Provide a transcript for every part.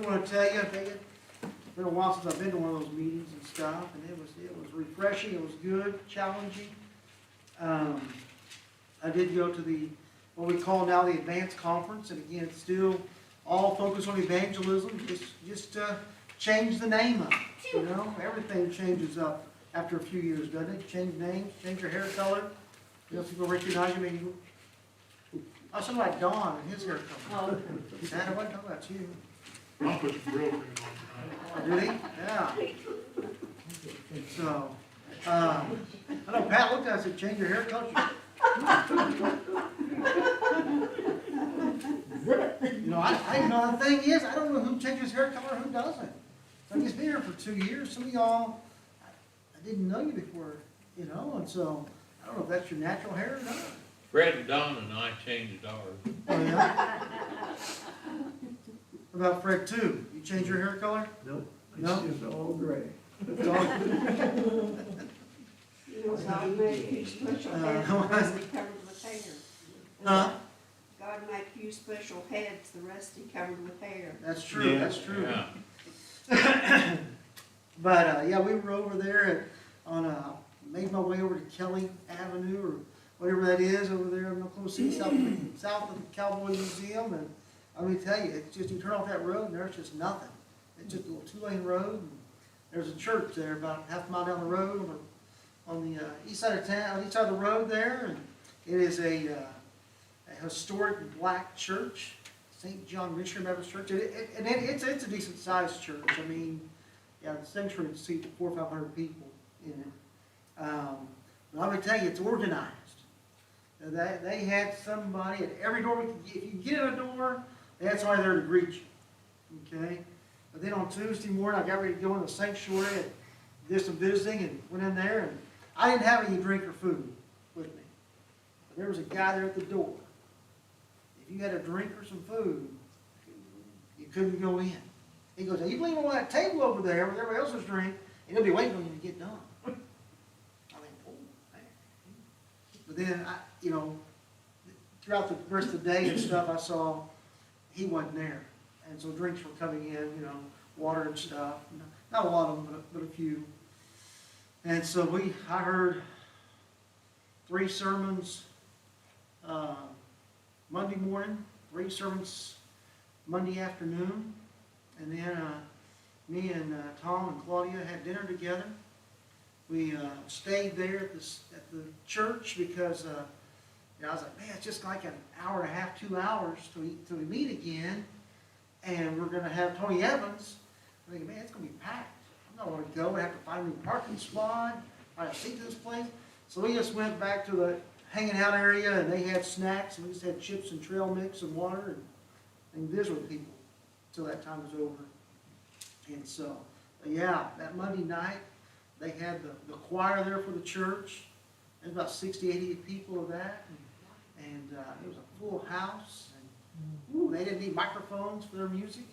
want to tell you, it's been a while since I've been to one of those meetings and stuff, and it was refreshing, it was good, challenging. I did go to what we call now the Advanced Conference, and again, it's still all focused on evangelism, just change the name of it, you know? Everything changes up after a few years, doesn't it? Change names, change your hair color. You know, people recognize you, maybe. I sound like Don and his hair color. Dad, I wasn't talking about you. I'll put some real cream on Did he? Yeah. So, I know Pat looked at us and said, change your hair color. You know, the thing is, I don't know who changes hair color and who doesn't. So he's been here for 2 years. Some of y'all, I didn't know you before, you know, and so I don't know if that's your natural hair or not. Fred and Don and I changed ours. Oh, yeah? What about Fred too? You change your hair color? Nope, No? it's just all gray. It's all- You know, God made you special heads, the rest he covered with hair. Huh? God made you special heads, the rest he covered with hair. That's true, Yeah. that's true. Yeah. But, yeah, we were over there made my way over to Kelly Avenue or whatever that is over there in Oklahoma City, south of the Cowboy Museum. And I'm gonna tell you, it's just, you turn off that road and there's just nothing. It's just a little 2-lane road. And there's a church there about half a mile down the road on the east side of town, east side of the road there. And it is a historic black church, St. John Missionary Baptist Church. And it's a decent sized church. I mean, yeah, the sanctuary seats 400 or 500 people in it. But I'm gonna tell you, it's organized. They had somebody at every door. If you get in a door, they had somebody there to greet you. Okay? But then on Tuesday morning, I got ready to go in the sanctuary and did some visiting and went in there. And I didn't have any drink or food with me. But there was a guy there at the door. If you had a drink or some food, you couldn't go in. He goes, "You leave them on that table over there with everybody else's drink, and they'll be waiting on you to get done." I mean, oh, man. But then, throughout the rest of the day and stuff, I saw he wasn't there. And so drinks were coming in, water and stuff. Not a lot of them, but a few. And so I heard 3 sermons Monday morning, 3 sermons Monday afternoon. And then me and Tom and Claudia had dinner together. We stayed there at the church because I was like, man, it's just like an hour and a half, 2 hours till we meet again. And we're going to have Tony Evans. I'm thinking, man, it's going to be packed. I'm not going to go. I have to find a new parking spot, find a seat to this place. So we just went back to the hanging out area, and they had snacks, and we just had chips and trail mix and water, and visit with people till that time was over. And so, yeah, that Monday night, they had the choir there for the church. There's about 60, 80 people of that, and it was a full house. Ooh, they didn't need microphones for their music.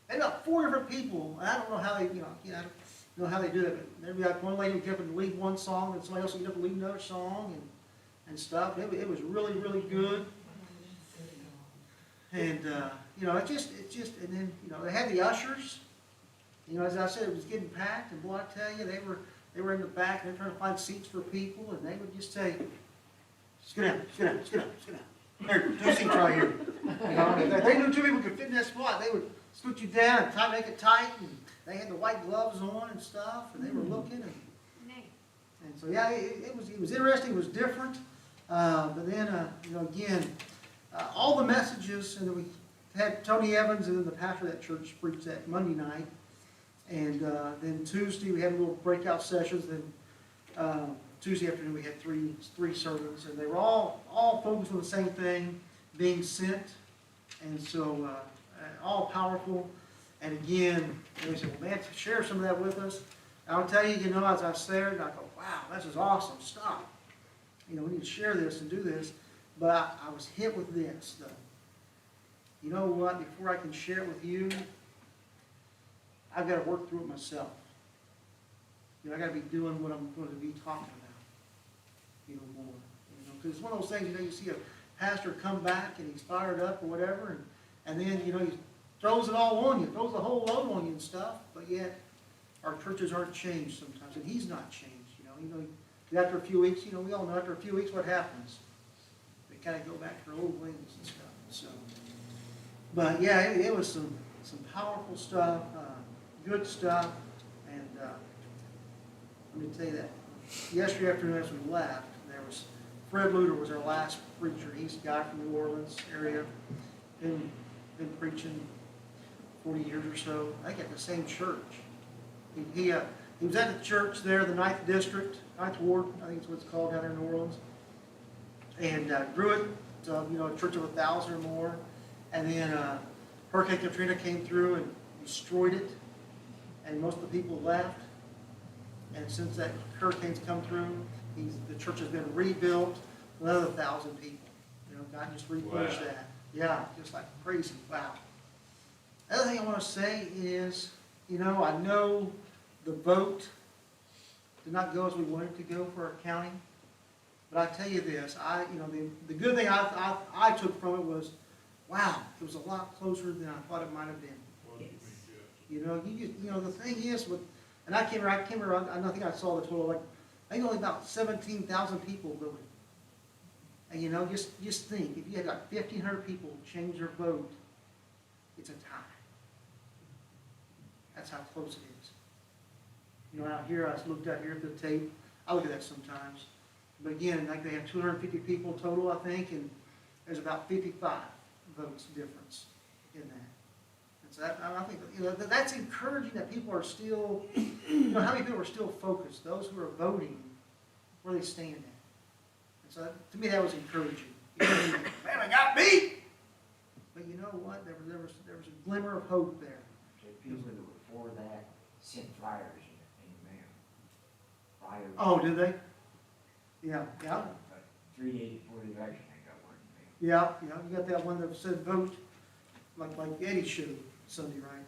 They had about 4 different people. And I don't know how they, I don't know how they do it. But there'd be like one lady would get up and lead one song, and somebody else would get up and lead another song, and stuff. It was really, really good. And it just, and then they had the ushers. As I said, it was getting packed, and boy, I tell you, they were in the back, and they're trying to find seats for people, and they would just say, "Sit down, sit down, sit down, sit down. Here, 2 seats right here." If they knew 2 people could fit in that spot, they would scoot you down and make it tight. And they had the white gloves on and stuff, and they were looking. And so, yeah, it was interesting. It was different. But then, again, all the messages, and then we had Tony Evans and then the pastor of that church preached that Monday night. And then Tuesday we had little breakout sessions. Then Tuesday afternoon we had three sermons, and they were all focused on the same thing, being sent. And so all powerful. And again, they said, "Well, man, share some of that with us." I'll tell you, as I stared, I go, "Wow, this is awesome stuff. We need to share this and do this." But I was hit with this, though. You know what? Before I can share it with you, I've got to work through it myself. I've got to be doing what I'm going to be talking about, more. Because it's one of those things, you see a pastor come back and he's fired up or whatever, and then, he's throws it all on you, throws the whole load on you and stuff, but yet our churches aren't changed sometimes, and he's not changed, after a few weeks, we all know after a few weeks what happens. They kind of go back to their old ways and stuff, so. But yeah, it was some powerful stuff, good stuff, and let me tell you that. Yesterday afternoon as we left, there was, Fred Luter was our last preacher. He's a guy from New Orleans area, been preaching 40 years or so, I think at the same church. He was at the church there, the 9th District, 9th Ward, I think it's what it's called down there in New Orleans, and grew it to, a church of 1,000 or more. And then Hurricane Katrina came through and destroyed it, and most of the people left. And since that hurricane's come through, the church has been rebuilt with another 1,000 people. God just replenished Wow. that. Yeah, just like crazy. Wow. The other thing I want to say is, I know the vote did not go as we wanted it to go for our county, but I tell you this, the good thing I took from it was, wow, it was a lot closer than I thought it might have been. Well, you mean, The thing is and I came around, I think I saw the total, I think only about 17,000 people voted. And just think, if you had like 1,500 people change their vote, it's a tie. That's how close it is. Out here, I looked out here at the tape, I look at that sometimes. But again, like they have 250 people total, I think, and there's about 55 votes difference in that. And so I think, that's encouraging that people are still, how many people are still focused, those who are voting, where they stand at. And so to me, that was encouraging. Man, I got beat! But you know what? There was a glimmer of hope there. The people that were for that sent flyers in the mail. Flyers. Oh, did they? Yeah. 384 election, I got one in the mail. Yeah, you got that one that said vote, like Eddie showed Sunday, right?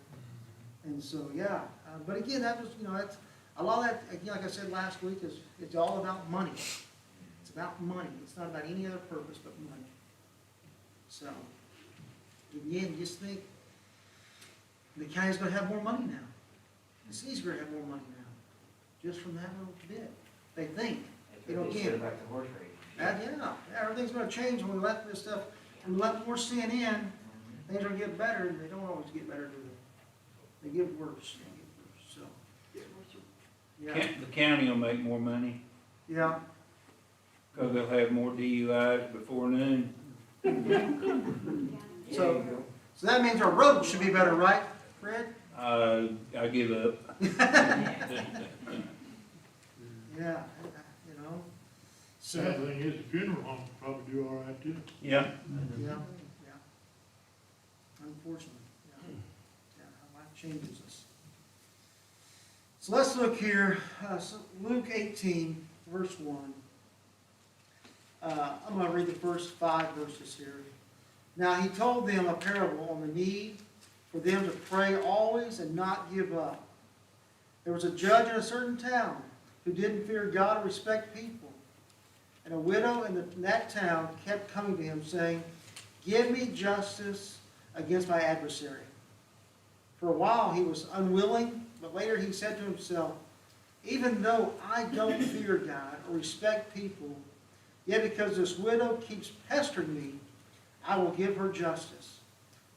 And so, yeah, but again, that was, that's, a lot of that, again, like I said last week, it's all about money. It's about money. It's not about any other purpose but money. So, again, just think, the county's gonna have more money now. The city's gonna have more money now, just from that little bit. They think. That's what they said about the horse race. Yeah, everything's gonna change when we let this stuff, when we let more sin in, things are gonna get better, and they don't always get better, do they? They get worse, so. Yeah, The county will make more money, yeah, because they'll have more DUIs before noon. so that means our roads should be better, right, Fred? I give up. Yeah, so, sad thing is, the funeral home will probably do all right too. Yeah. yeah. Unfortunately, how life changes us. So let's look here, so Luke 18, verse 1. I'm going to read the first 5 verses here. Now he told them a parable on the need for them to pray always and not give up. There was a judge in a certain town who didn't fear God or respect people. And a widow in that town kept coming to him saying, "Give me justice against my adversary." For a while he was unwilling, but later he said to himself, "Even though I don't fear God or respect people, yet because this widow keeps pestering me, I will give her justice,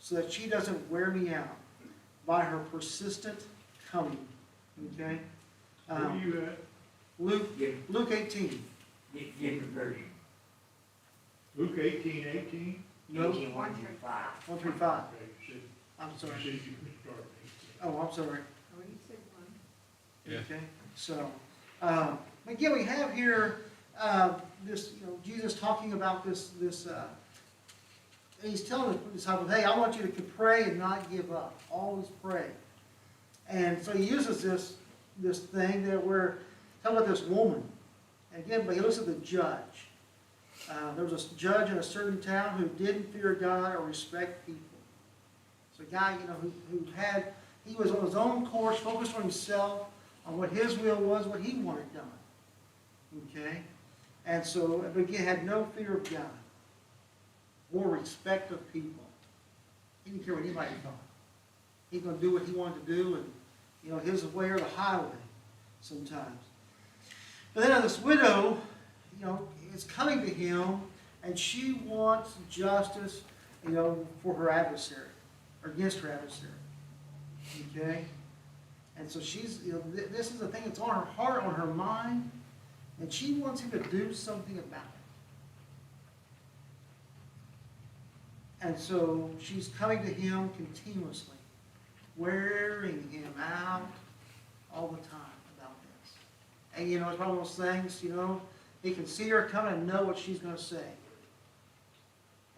so that she doesn't wear me out by her persistent coming." Okay? Where are you at? Luke 18. Different version. Luke 18:18? No, 18, 1 through 5. 1 through 5. Okay, you said, I'm you sorry. said you could start at 18. Oh, I'm sorry. Oh, you said one. Yeah. Okay, so, again, we have here, this, Jesus talking about this, and he's telling the disciples, hey, I want you to pray and not give up. Always pray. And so he uses this thing that we're talking about this woman. And again, but he looks at the judge. There was a judge in a certain town who didn't fear God or respect people. It's a guy, he was on his own course, focused on himself, on what his will was, what he wanted done. Okay? And so, but again, had no fear of God or respect of people. He didn't care what anybody thought. He's gonna do what he wanted to do, and, you know, his way or the highway sometimes. But then this widow, you know, is coming to him, and she wants justice, you know, for her adversary, or against her adversary. Okay? And so she's, you know, this is the thing that's on her heart, on her mind, and she wants him to do something about it. And so she's coming to him continuously, wearing him out all the time about this. And you know, it's one of those things, you know, he can see her coming and know what she's going to say.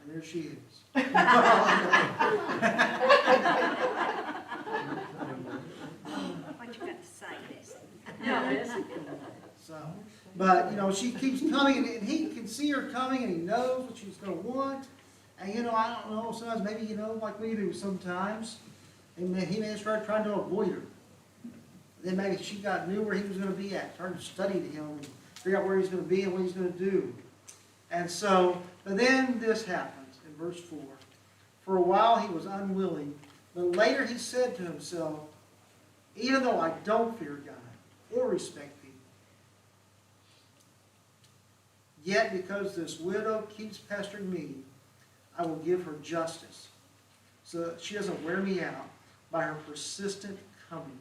And there she is. What you got to say, Bessie? So, but, you know, she keeps coming, and he can see her coming, and he knows what she's going to want. And, you know, I don't know, sometimes maybe, you know, like we do sometimes, and he may start trying to avoid her. Then maybe she knew where he was going to be at, started to study him, and figure out where he's going to be and what he's going to do. And so, but then this happens in verse 4. For a while he was unwilling, but later he said to himself, even though I don't fear God or respect people, yet because this widow keeps pestering me, I will give her justice, so that she doesn't wear me out by her persistent coming.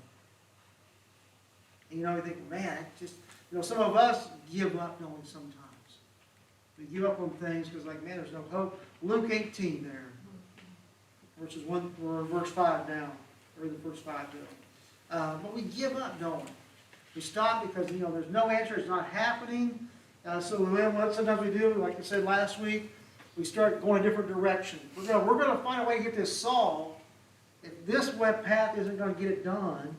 And you know, you think, man, just, you know, some of us give up knowing sometimes. We give up on things because, like, man, there's no hope. Luke 18 there, verses 1, or verse 5 now, or the first 5 down. But we give up knowing. We stop because, you know, there's no answer, it's not happening. So then what sometimes we do, like I said last week, we start going a different direction. We're going to find a way to get this solved. If this web path isn't going to get it done,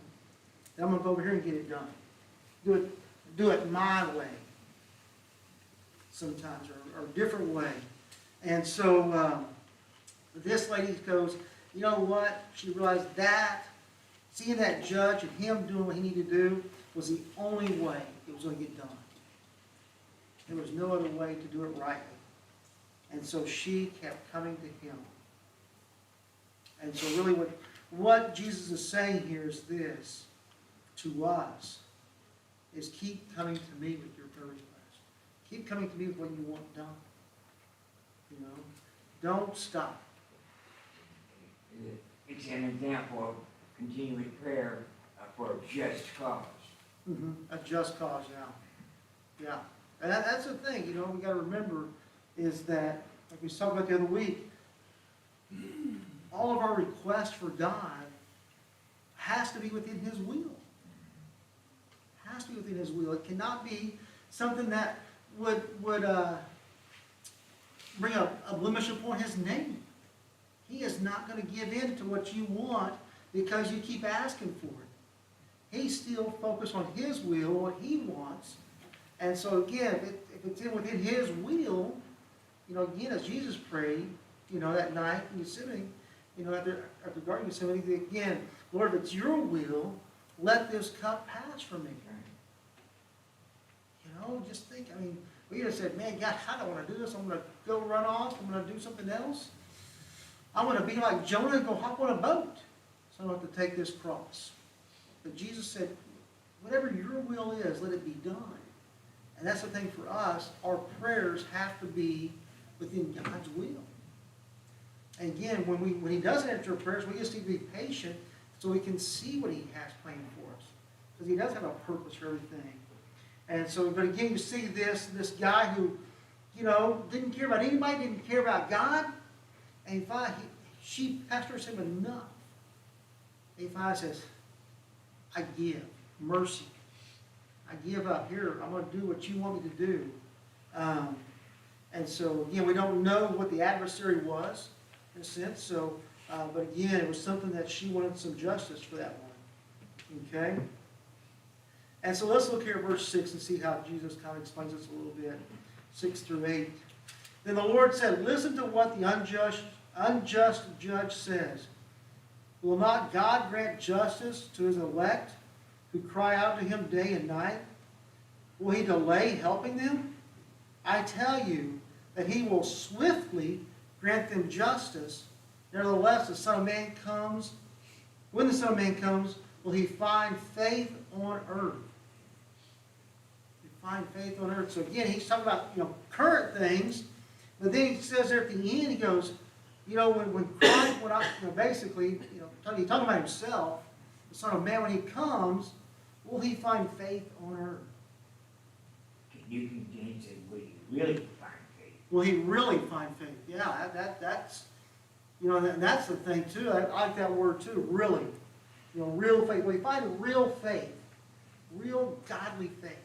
then I'm going to go over here and get it done. Do it my way sometimes, or a different way. And so this lady goes, you know what? She realized that seeing that judge and him doing what he needed to do was the only way it was going to get done. There was no other way to do it rightly. And so she kept coming to him. And so really what Jesus is saying here is this to us, is keep coming to me with your prayer request. Keep coming to me with what you want done. You know, don't stop. It's an example of continuing prayer for a just cause. Mm-hmm. A just cause, yeah. Yeah. And that's the thing, you know, we got to remember is that, like we talked about the other week, all of our requests for God has to be within His will. Has to be within His will. It cannot be something that would bring a blemish upon His name. He is not going to give in to what you want because you keep asking for it. He's still focused on His will, what He wants. And so again, if it's within His will, you know, again, as Jesus prayed, you know, that night in Gethsemane, you know, at the Garden of Gethsemane, again, Lord, if it's your will, let this cup pass from me. You know, just think, I mean, we could have said, man, God, I don't want to do this. I'm going to go run off. I'm going to do something else. I want to be like Jonah and go hop on a boat. So I don't have to take this cross. But Jesus said, whatever your will is, let it be done. And that's the thing for us. Our prayers have to be within God's will. And again, when He doesn't answer our prayers, we just need to be patient so we can see what He has planned for us. Because He does have a purpose for everything. And so, but again, you see this guy who, you know, didn't care about anybody, didn't care about God. And she pesters him enough. And finally says, I give mercy. I give up. Here, I'm going to do what you want me to do. And so, again, we don't know what the adversary was, in a sense. So, but again, it was something that she wanted some justice for that one. Okay? And so let's look here at verse 6 and see how Jesus kind of explains this a little bit. 6 through 8. Then the Lord said, listen to what the unjust judge says. Will not God grant justice to His elect who cry out to Him day and night? Will He delay helping them? I tell you that He will swiftly grant them justice. Nevertheless, the Son of Man comes when the Son of Man comes, will he find faith on earth? Find faith on earth. So again, he's talking about, current things, but then he says there at the end, he goes, when Christ, basically, he's talking about himself, the Son of Man, when he comes, will he find faith on earth? You can change it, will you really find faith? Will he really find faith? Yeah, that's, that's the thing too. I like that word too, really. Real faith. Will he find real faith? Real godly faith?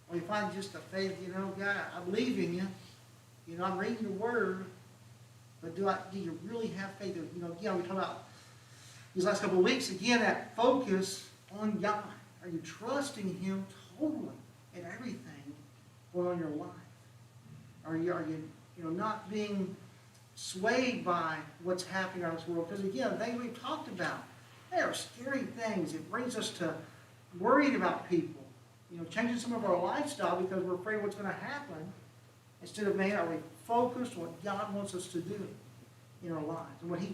Will he find just a faith, God, I believe in you. I'm reading your word, but do you really have faith? Again, we talk about these last couple of weeks, again, that focus on God. Are you trusting him totally in everything going on in your life? Are you not being swayed by what's happening in this world? Because again, the things we've talked about, they are scary things. It brings us to worried about people. Changing some of our lifestyle because we're afraid of what's going to happen. Instead of, are we focused on what God wants us to do in our lives and what He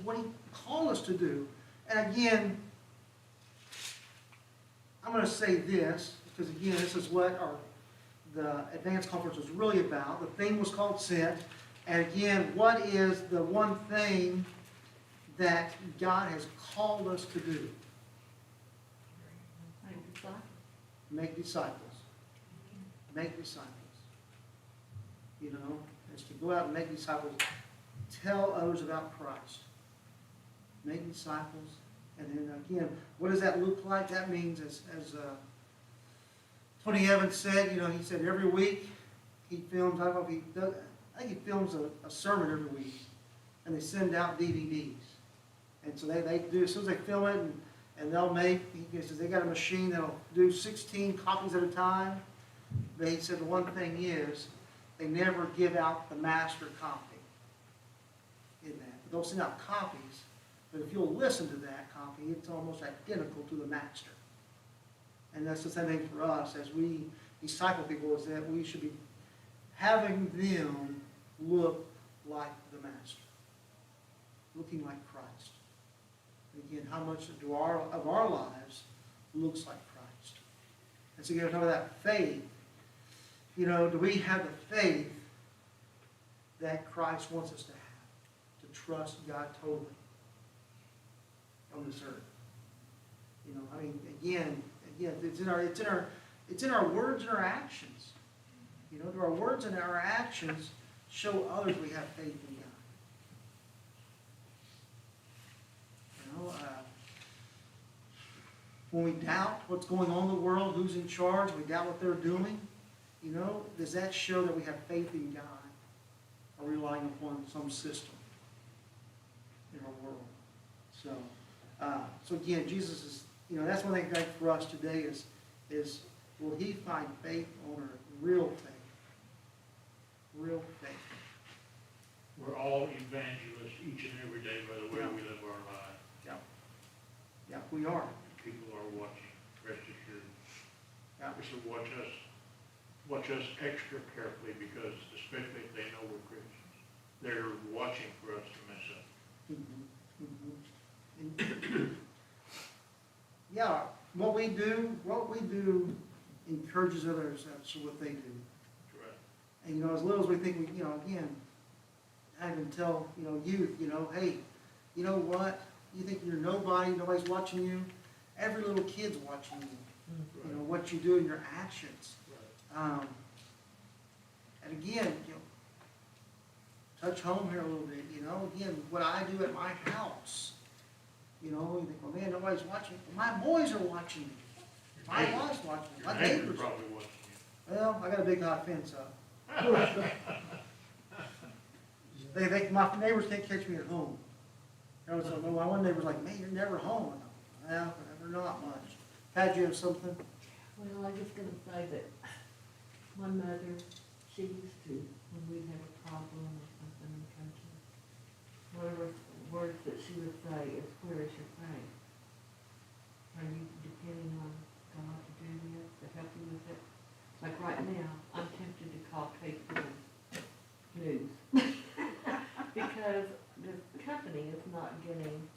called us to do? And again, I'm going to say this because again, this is what the Advanced Conference was really about. The theme was called Sent. And again, what is the one thing that God has called us to do? Make disciples. Make disciples. It's to go out and make disciples. Tell others about Christ. Make disciples. And then again, what does that look like? That means, as Tony Evans said, he said every week he films, I don't know if he does, I think he films a sermon every week. And they send out DVDs. And so they do, as soon as they film it, and they'll make, he says they got a machine that'll do 16 copies at a time. But he said the one thing is, they never give out the master copy in that. They'll send out copies, but if you'll listen to that copy, it's almost identical to the master. And that's the same thing for us as we disciple people, is that we should be having them look like the master, looking like Christ. Again, how much of our lives looks like Christ? And so you got to talk about that faith. Do we have the faith that Christ wants us to have? To trust God totally on this earth. Again, it's in our words and our actions. Do our words and our actions show others we have faith in God? When we doubt what's going on in the world, who's in charge, we doubt what they're doing, does that show that we have faith in God? Or relying upon some system in our world? So again, Jesus is, that's one thing for us today is will he find faith on earth? Real faith. Real faith. We're all evangelists each and every day by the way we live our lives. Yeah, we are. People are watching, rest assured. Yeah. They should watch us extra carefully because especially if they know we're Christians, they're watching for us to mess up. Mm-hmm. Mm-hmm. Yeah, what we do encourages others. That's what they do. Right. And as little as we think we, again, I even tell youth, hey, you know what? You think you're nobody, nobody's watching you. Every little kid's watching you. Right. What you do in your actions. Right. And again, touch home here a little bit. Again, what I do at my house. You think, well, man, nobody's watching. Well, my boys are watching me. My wife's watching me. Your My neighbor's neighbors. probably watching you. Well, I got a big hot fence up. My neighbors can't catch me at home. So my one neighbor's like, man, you're never home. Well, they're not much. Pat, you have something? Well, I was gonna say that my mother, she used to, when we'd have a problem or something in the country, whatever words that she would say is, where is your faith? Are you depending on God to do this, to help you with it? Like right now, I'm tempted to call Kate News. Because the company is not getting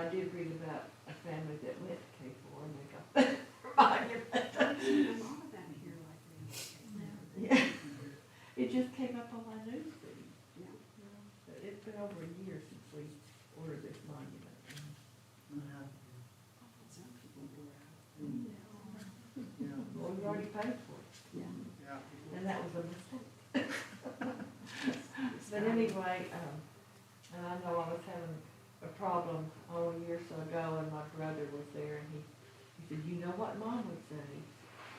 I did read about a family that went to K4 and they got that monument. A lot of that here like that. Yeah. It just came up on my news feed. Yeah. But it's been over a year since we ordered this monument. Some people were out. Yeah, Well, we already paid for it, Yeah. yeah. and that was a mistake. But anyway, and I know I was having a problem, a year or so ago, and my brother was there, and he said, you know what Mom would say,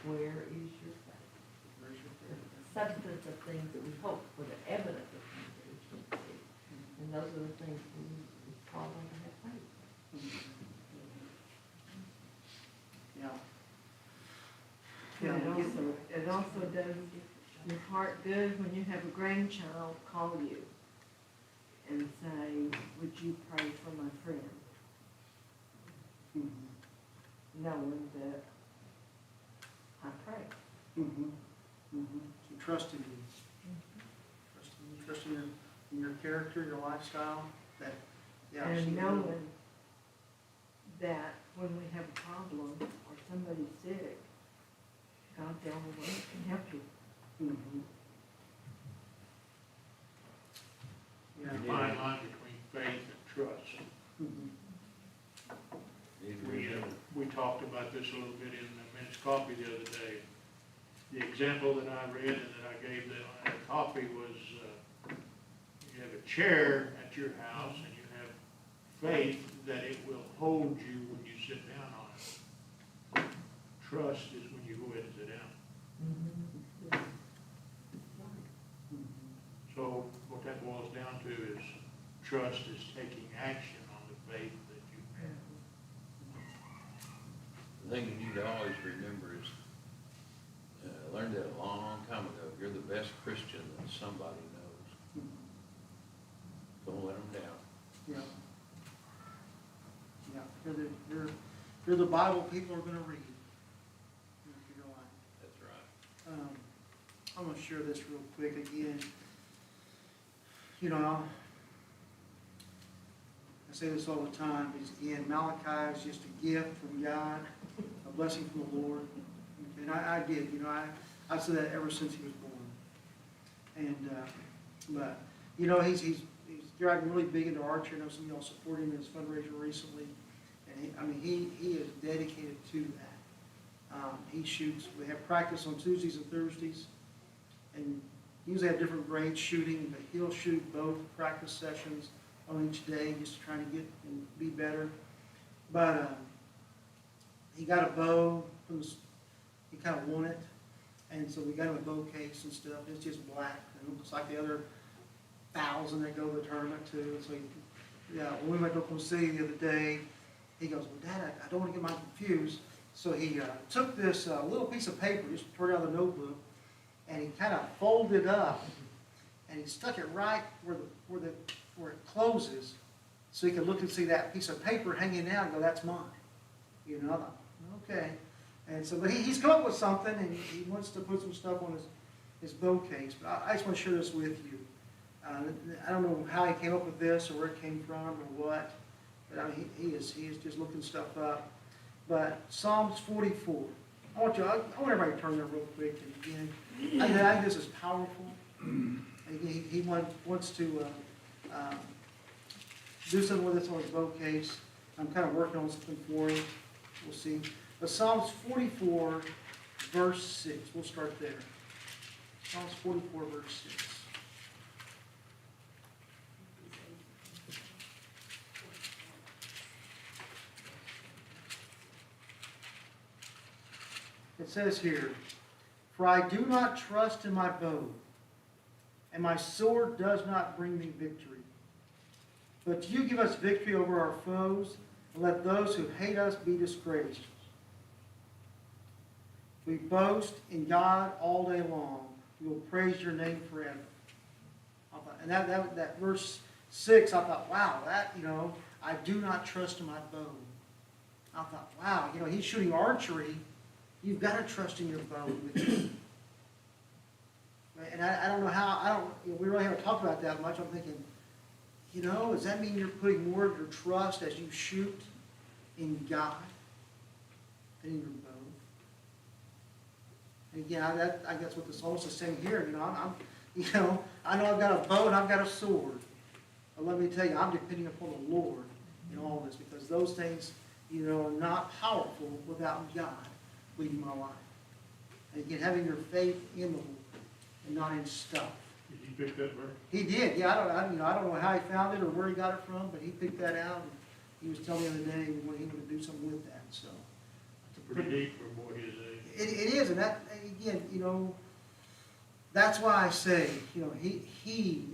where is your faith? Where's your The faith? substance of things that we hope for, the evidence of things that we can't see. And those are the things we call them to have faith. Yeah. And it also does your heart good when you have a grandchild call you and say, would you pray for my friend? Knowing that I pray. So trust in you. Trust in your character, your lifestyle, that, yeah. she And will. knowing that when we have a problem or somebody's sick, God's the only one that can help you. Mhm. Yeah. The fine line between faith and trust. Mhm. We talked about this a little bit in the men's copy the other day. The example that I read and that I gave the copy was, you have a chair at your house and you have faith that it will hold you when you sit down on it. Trust is when you go ahead and sit down. So what that boils down to is trust is taking action on the faith that you have. The thing you need to always remember is, I learned that a long, long time ago, you're the best Christian that somebody knows. Don't let them down. Yeah. Yeah, you're the Bible people are gonna read. You're gonna like. That's right. I'm gonna share this real quick again. You know, I say this all the time, because again, Malachi is just a gift from God, a blessing from the Lord. And I did, you know, I said that ever since he was born. And, but, you know, he's gotten really big into archery. I know some of y'all supported him in his fundraiser recently. And he is dedicated to that. He shoots, we have practice on Tuesdays and Thursdays. And usually have different grades shooting, but he'll shoot both practice sessions on each day, just trying to get and be better. But he got a bow from the, he kind of won it, and so we got him a bow case and stuff. It's just black, and it looks like the other 1,000 that go to the tournament too. And so yeah, when we went to Oklahoma City the other day, he goes, "Well, Dad, I don't want to get mine confused." So he took this little piece of paper, just tore it out of the notebook, and he kind of folded it up, and he stuck it right where it closes, so he could look and see that piece of paper hanging out and go, "That's mine." You know, I thought, okay. And so, but he's come up with something, and he wants to put some stuff on his bow case. But I just want to share this with you. I don't know how he came up with this or where it came from or what, but I mean, he is just looking stuff up. But Psalms 44. I want everybody to turn there real quick. And again, I think this is powerful. He wants to do something with this on his bow case. I'm kind of working on something for him. We'll see. But Psalms 44, verse 6. We'll start there. Psalms 44, verse 6. It says here, "For I do not trust in my bow, and my sword does not bring me victory. But you give us victory over our foes, and let those who hate us be disgraced. We boast in God all day long. We will praise your name forever." And that verse 6, I thought, wow, that, you know, I do not trust in my bow. I thought, wow, you know, he's shooting archery. You've got to trust in your bow with you. And I don't know how, we really haven't talked about that much. I'm thinking, you know, does that mean you're putting more of your trust as you shoot in God than in your bow? And again, I guess what the psalmist is saying here, you know, I know I've got a bow and I've got a sword. But let me tell you, I'm depending upon the Lord in all this, because those things, you know, are not powerful without God leading my life. And again, having your faith in the Lord and not in stuff. Did you pick that verse? He did, yeah. I don't know how he found it or where he got it from, but he picked that out. And he was telling me the other day when he would do something with that. So It's pretty deep for a boy his age. it is, and that again, you know, that's why I say, you know, he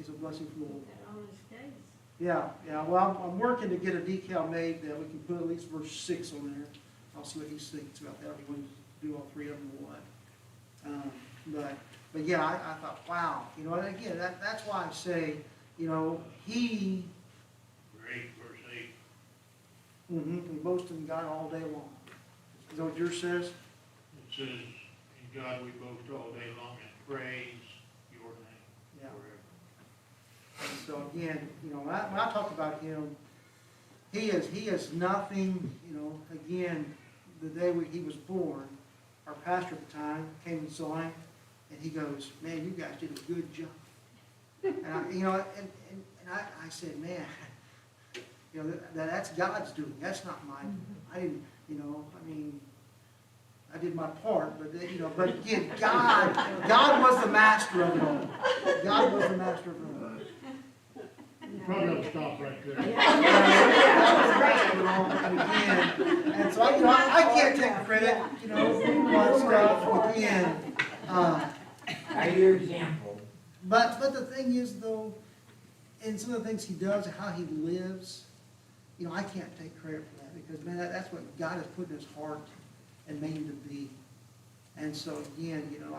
is a blessing from the Lord. On his case. Yeah. Well, I'm working to get a decal made that we can put at least verse 6 on there. I'll see what he thinks about that. If he wants to do all three of them or what. But yeah, I thought, wow, you know, and again, that's why I say, you know, he Great, verse 8. can boast in God all day long. Is that what yours says? It says, in God we boast all day long and praise your name Yeah. forever. And so again, you know, when I talk about him, he is nothing, you know, again, the day he was born, our pastor at the time came and saw him, and he goes, man, you guys did a good job. And you know, and I said, man, you know, that's God's doing. That's not mine. I didn't, you know, I mean, I did my part, but you know, but again, God was the master of it all. God was the master of it all. You probably ought to stop right there. And again, and so you know, I can't take credit, you know, for stuff again. Are your example? But the thing is though, and some of the things he does, how he lives, you know, I can't take credit for that, because man, that's what God has put in his heart and made him to be. And so again, you know,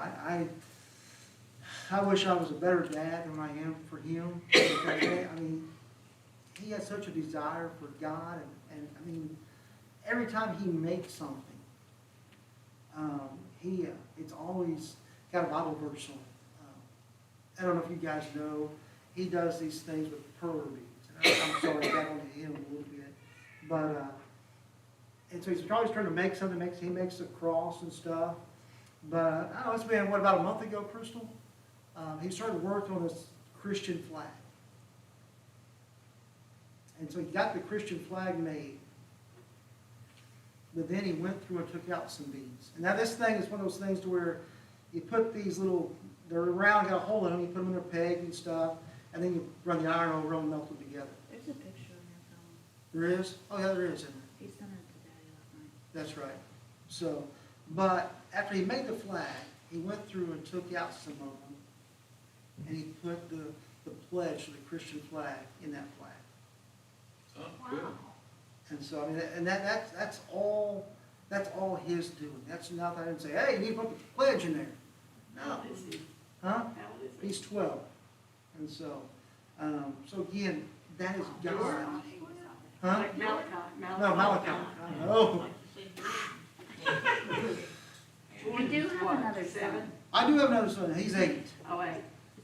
I wish I was a better dad than I am for him. Because, I mean, he has such a desire for God, and I mean, every time he makes something, it's always got a Bible verse on it. I don't know if you guys know, he does these things with pearl beads. And I'm sorry, I got onto him a little bit, but and so he's always trying to make something. He makes a cross and stuff. But I don't know, it's been about a month ago, Crystal. He started working on this Christian flag. And so he got the Christian flag made. But then he went through and took out some beads. And now this thing is one of those things to where you put these little, they're round, got a hole in them, you put them in their peg and stuff, and then you run the iron over them and melt them together. There's a picture on your phone. There is? Oh yeah, there is, isn't there? He sent it to Daddy last night. That's right. So, but after he made the flag, he went through and took out some of them, and he put the pledge to the Christian flag in that flag. Oh, good. And so, I mean, and that's all his doing. That's not that I didn't say, hey, you need to put the pledge in there. No. Huh? He's 12. And so, so again, that is God. Huh? Malachi. No, Malachi. Oh. You do have another son. I do have another son. He's 8. Oh, wait.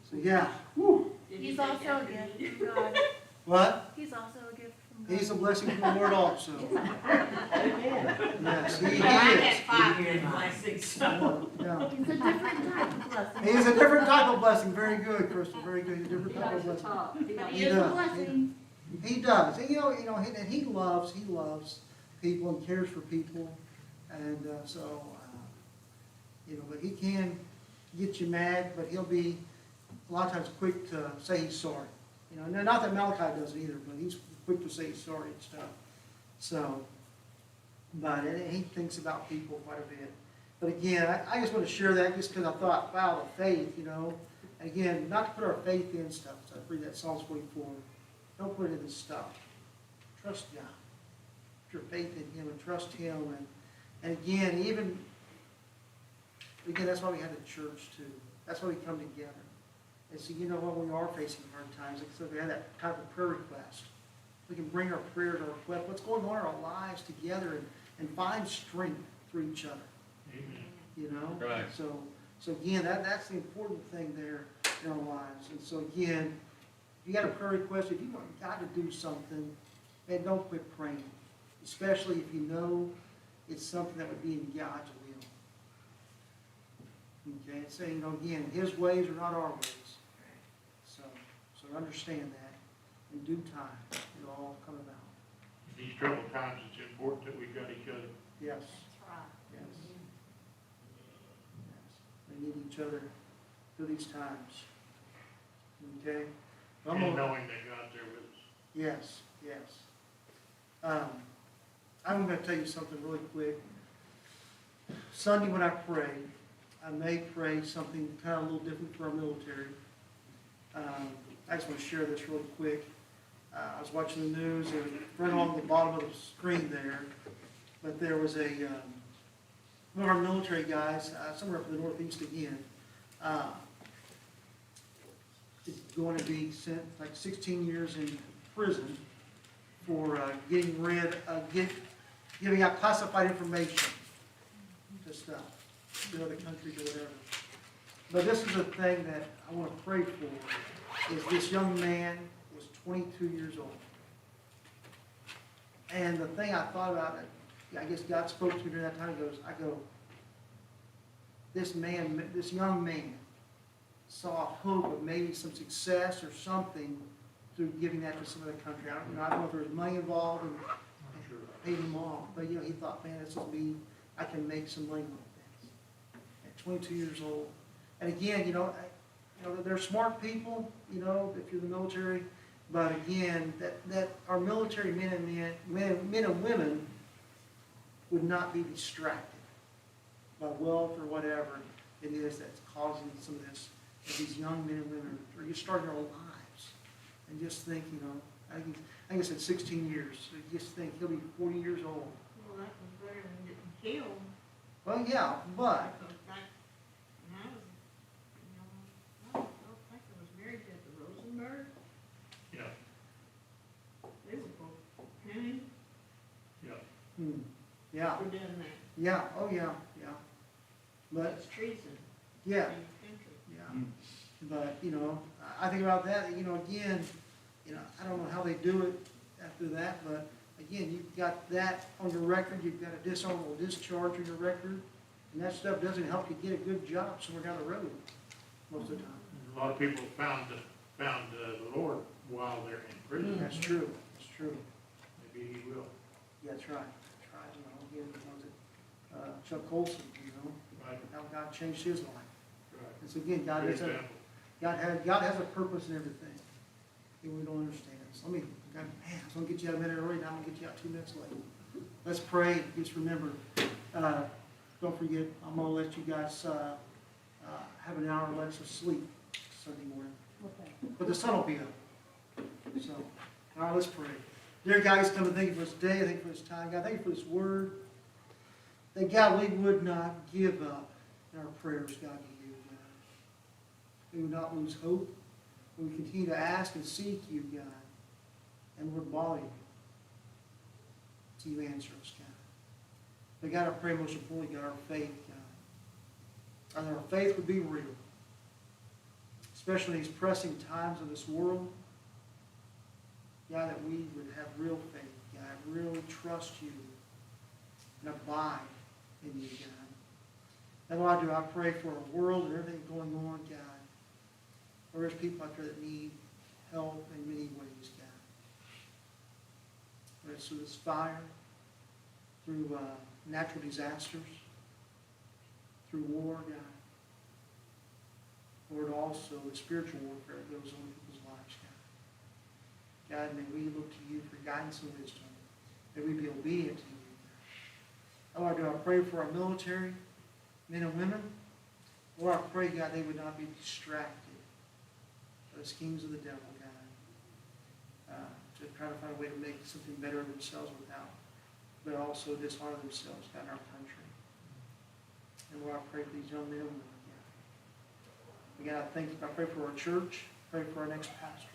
So yeah. Whew. He's also a gift from God. What? He's also a gift from God. He's a blessing from the Lord also. Yes, he is. Yeah. He's a different type of blessing. He is a different type of blessing. Very good, Crystal. Very good. He's a different type of blessing. He is a blessing. He does. And, you know, and he loves people and cares for people. And you know, but he can get you mad, but he'll be a lot of times quick to say he's sorry. You know, not that Malachi doesn't either, but he's quick to say he's sorry and stuff. So, but he thinks about people quite a bit. But again, I just want to share that just because I thought, wow, the faith, you know. And again, not to put our faith in stuff. So I read that Psalms 44. Don't put it in this stuff. Trust God. Put your faith in him and trust him. And again, that's why we have the church too. That's why we come together. And so, you know, when we are facing hard times, like so we have that type of prayer request. We can bring our prayer to our request, what's going on in our lives together, and find strength through each other. Amen. You know? Right. So again, that's the important thing there in our lives. And so again, If you got a prayer request, if you want God to do something, man, don't quit praying. Especially if you know it's something that would be in God's will. Okay, it's saying, you know, again, His ways are not our ways. So understand that. In due time, it'll all come about. In these troubled times, it's important that we've got each other. Yes, That's right. yes. Yes. We need each other through these times. Okay? I'm And gonna- knowing that God's there with us. Yes, yes. I'm going to tell you something really quick. Sunday when I pray, I may pray something kind of a little different for our military. I just want to share this real quick. I was watching the news, and right along the bottom of the screen there, but there was one of our military guys, somewhere up in the Northeast again, is going to be sent like 16 years in prison for giving out classified information to stuff, to other countries or whatever. But this is a thing that I want to pray for, is this young man was 22 years old. And the thing I thought about, I guess God spoke to me during that time, this young man saw hope of maybe some success or something through giving that to some other country. I don't know if there was money involved and paid him off, but he thought, man, this will be, I can make some money with this. At 22 years old. And again, they're smart people, if you're the military, but again, that our military men and women would not be distracted by wealth or whatever it is that's causing some of this. That these young men and women are just starting their lives, and just think, I think I said 16 years. So you just think he'll be 40 years old. Well, that was better than getting killed. Well, yeah, but Because back when I was, I don't think I was married to the Rosenberg. Yeah, They were both hanged yeah. yeah, for doing that. yeah, oh yeah, yeah. But That's treason yeah, in the country. yeah. But I think about that. Again, I don't know how they do it after that, but again, you've got that on your record. You've got a dishonorable discharge on your record, and that stuff doesn't help you get a good job somewhere down the road most of the time. A lot of people found the Lord while they're in prison. That's true. That's true. Maybe He will. Yeah, that's right. That's right. Again, was it Chuck Colson? Right, How God changed his life. right. And so again, Good example. God has a purpose in everything, and we don't understand it. So man, I was gonna get you out a minute early. Now I'm gonna get you out 2 minutes late. Let's pray. Just remember, don't forget. I'm gonna let you guys have an hour less of sleep Sunday morning. Okay. But the sun will be up. So, all right, let's pray. Dear God, just come and thank you for this day. Thank you for this time. God, thank you for this word. That God, we would not give up in our prayers, God, to you, God. We would not lose hope. We would continue to ask and seek you, God. And we're bother you. Till you answer us, God. But God, I pray most importantly, God, our faith, God. And our faith would be real. Especially in these pressing times of this world. God, that we would have real faith, God, really trust you and abide in you, God. And Lord, I pray for our world and everything going on, God. Lord, there's people out there that need help in many ways, God. Whether it's through this fire, through natural disasters, through war, God. Lord, also the spiritual warfare that goes on in people's lives, God. God, may we look to you for guidance and wisdom. May we be obedient to you. Lord, do I pray for our military, men and women? Lord, I pray, God, they would not be distracted by the schemes of the devil, God. To try to find a way to make something better of themselves without, but also dishonor themselves, God, in our country. And Lord, I pray for these young men and women, God. God, I pray for our church. Pray for our next pastor,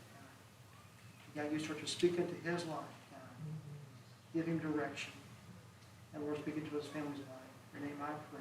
God. God, you start to speak into his life, God. Give him direction. And Lord, speak into his family's life. In your name I pray.